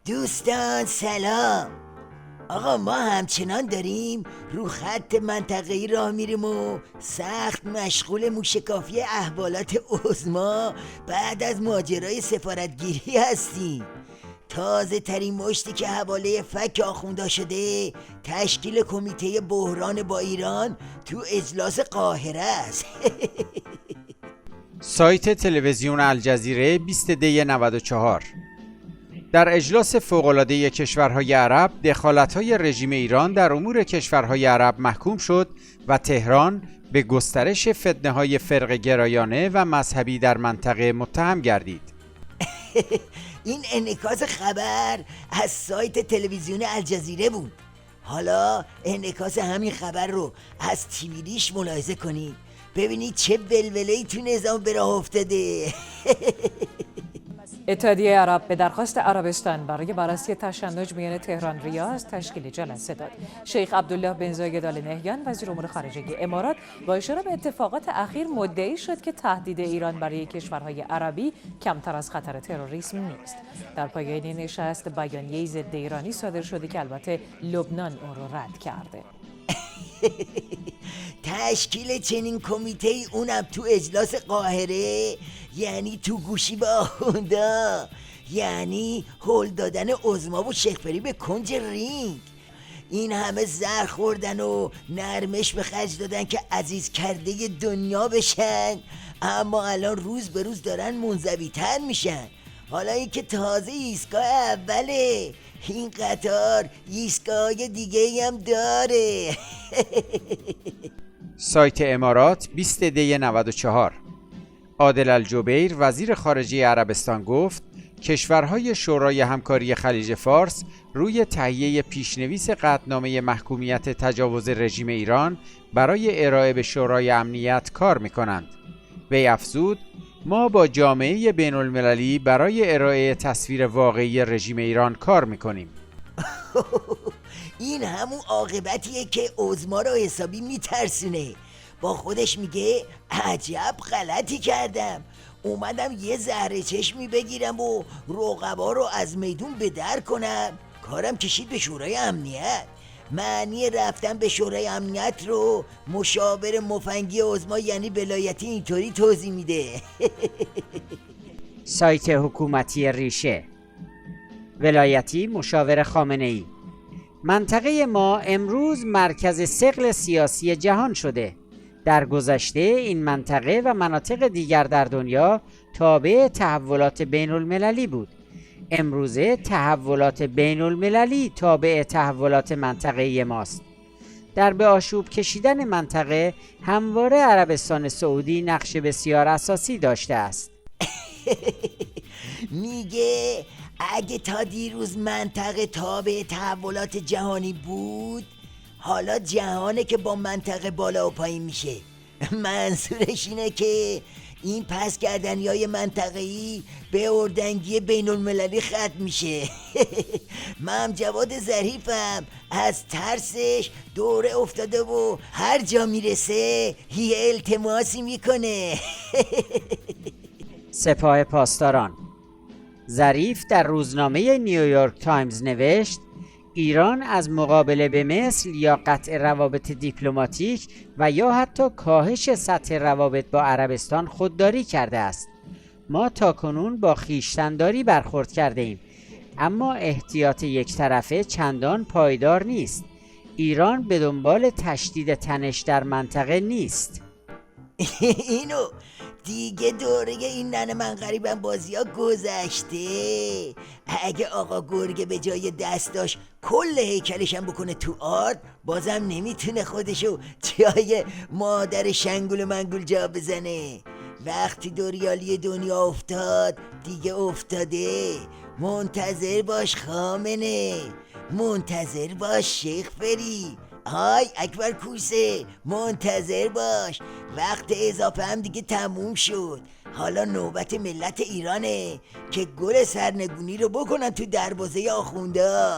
دوستان سلام. آقا ما همچنان داریم رو خط منطقه‌ای راه میریم و سخت مشغول موشکافی احوالات عظما بعد از ماجرای سفارتگیری هستیم. تازه ترین مشتی که حواله فک آخوندا شده تشکیل کمیته بحران با ایران تو اجلاس قاهره است. سایت تلویزیون الجزیره 20 دی 94. در اجلاس فوق‌العاده کشورهای عرب دخالت‌های رژیم ایران در امور کشورهای عرب محکوم شد و تهران به گسترش فتنه‌های فرقه‌گرایانه و مذهبی در منطقه متهم گردید. این انعکاس خبر از سایت تلویزیون الجزیره بود. حالا انعکاس همین خبر رو از تیویریش ملاحظه کنید، ببینید چه ولوله‌ای تو نظام به راه افتاده. اتحادیه عرب به درخواست عربستان برای بررسی تشنج میان تهران ریاض تشکیل جلسه داد. شیخ عبدالله بن زاید آل نهیان وزیر امور خارجه امارات با اشاره به اتفاقات اخیر مدعی شد که تهدید ایران برای کشورهای عربی کمتر از خطر تروریسم نیست. در پایان نشست بیانیه‌ای ضد ایرانی صادر شده که البته لبنان اون رو رد کرده. تشکیل چنین کمیته ای اونم تو اجلاس قاهره، یعنی تو گوشی با آخوندا، یعنی هل دادن عظما و شیخ‌فری به کنج رینگ. این همه زهر خوردن و نرمش به خرج دادن که عزیز کرده دنیا بشن، اما الان روز به روز دارن منزوی تر میشن. حالا این که تازه ایستگاه اوله، این قطار ایستگاه دیگه هم داره. سایت امارات 20 دی 94. عادل الجبیر وزیر خارجه عربستان گفت کشورهای شورای همکاری خلیج فارس روی تهیه پیشنویس قطعنامه محکومیت تجاوز رژیم ایران برای ارائه به شورای امنیت کار می‌کنند. وی افزود ما با جامعه بین المللی برای ارائه تصویر واقعی رژیم ایران کار می‌کنیم. این همون عاقبتیه که عظما رو حسابی میترسونه. با خودش میگه عجب غلطی کردم، اومدم یه زهر چشمی بگیرم و رقبا رو از میدون به در کنم، کارم کشید به شورای امنیت. معنی رفتن به شورای امنیت رو مشاور مفنگی عظما یعنی ولایتی اینطوری توضیح میده. سایت حکومتی ریشه ولایتی مشاور خامنه‌ای: منطقه ما امروز مرکز ثقل سیاسی جهان شده. در گذشته این منطقه و مناطق دیگر در دنیا تابع تحولات بین المللی بود. امروزه تحولات بین المللی تابع تحولات منطقه ماست. در به آشوب کشیدن منطقه همواره عربستان سعودی نقش بسیار اساسی داشته است. میگه اگه تا دیروز منطقه تابع تحولات جهانی بود، حالا جهانه که با منطقه بالا و پایین میشه. منظورش اینه که این پس کردنی های منطقه‌ای به اردنگی بین المللی ختم میشه. من جواد ظریفم از ترسش دوره افتاده و هر جا میرسه یه التماسی میکنه. سپاه پاسداران: ظریف در روزنامه نیویورک تایمز نوشت ایران از مقابله به مصر یا قطع روابط دیپلماتیک و یا حتی کاهش سطح روابط با عربستان خودداری کرده است. ما تاکنون با خویشتن‌داری برخورد کرده ایم، اما احتیاط یک طرفه چندان پایدار نیست. ایران به دنبال تشدید تنش در منطقه نیست. اینو دیگه دوره این ننه من غریبم بازی ها گذشته. اگه آقا گرگه به جای دستاش کل هیکلشم بکنه تو آرد، بازم نمیتونه خودشو جای مادر شنگول منگول جا بزنه. وقتی دوریالی دنیا افتاد دیگه افتاده. منتظر باش خامنه، منتظر باش شیخ فری، های اکبر کوسه، منتظر باش. وقت اضافه هم دیگه تموم شد. حالا نوبت ملت ایرانه که گل سرنگونی رو بکنن تو دروازه آخونده.